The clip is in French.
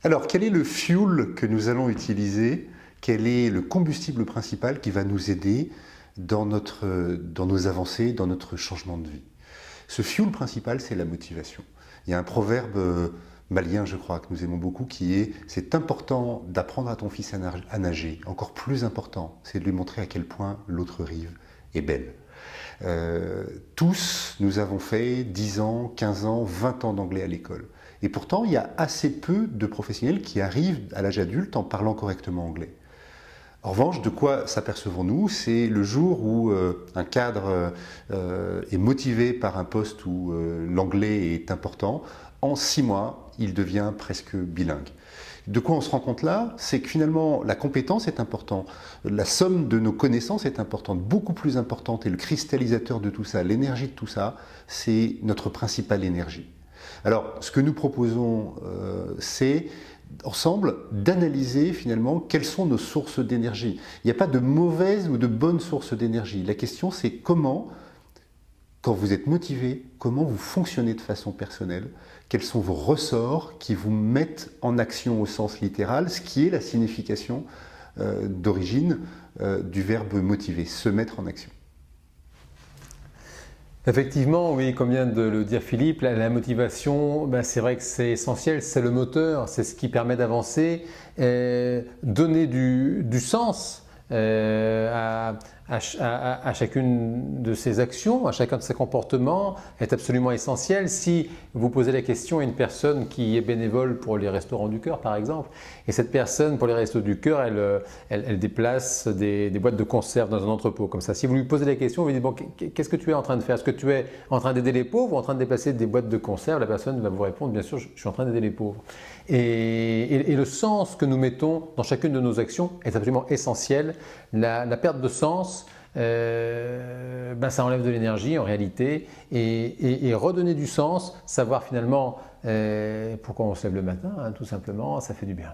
Alors, quel est le fuel que nous allons utiliser? Quel est le combustible principal qui va nous aider dans nos avancées, dans notre changement de vie? Ce fuel principal, c'est la motivation. Il y a un proverbe malien, je crois, que nous aimons beaucoup, qui est « c'est important d'apprendre à ton fils à nager. Encore plus important, c'est de lui montrer à quel point l'autre rive est belle. » Tous, nous avons fait 10 ans, 15 ans, 20 ans d'anglais à l'école. Et pourtant, il y a assez peu de professionnels qui arrivent à l'âge adulte en parlant correctement anglais. En revanche, de quoi s'apercevons-nous? C'est le jour où un cadre est motivé par un poste où l'anglais est important. En 6 mois, il devient presque bilingue. De quoi on se rend compte là? C'est que finalement, la compétence est importante, la somme de nos connaissances est importante, beaucoup plus importante, et le cristallisateur de tout ça, l'énergie de tout ça, c'est notre principale énergie. Alors, ce que nous proposons, c'est ensemble d'analyser finalement quelles sont nos sources d'énergie. Il n'y a pas de mauvaises ou de bonnes sources d'énergie. La question, c'est comment, quand vous êtes motivé, comment vous fonctionnez de façon personnelle, quels sont vos ressorts qui vous mettent en action au sens littéral, ce qui est la signification d'origine du verbe motiver, se mettre en action. Effectivement, oui, comme vient de le dire Philippe, la motivation, ben c'est vrai que c'est essentiel, c'est le moteur, c'est ce qui permet d'avancer, donner du sens à chacune de ses actions, à chacun de ses comportements est absolument essentiel. Si vous posez la question à une personne qui est bénévole pour les restaurants du cœur par exemple, et cette personne pour les restos du cœur, elle déplace des boîtes de conserve dans un entrepôt comme ça. Si vous lui posez la question, vous lui dites bon, qu'est-ce que tu es en train de faire? Est-ce que tu es en train d'aider les pauvres ou en train de déplacer des boîtes de conserve? La personne va vous répondre bien sûr, je suis en train d'aider les pauvres. Et le sens que nous mettons dans chacune de nos actions est absolument essentiel. La perte de sens, ben ça enlève de l'énergie en réalité, et redonner du sens, savoir finalement pourquoi on se lève le matin, hein, tout simplement, ça fait du bien.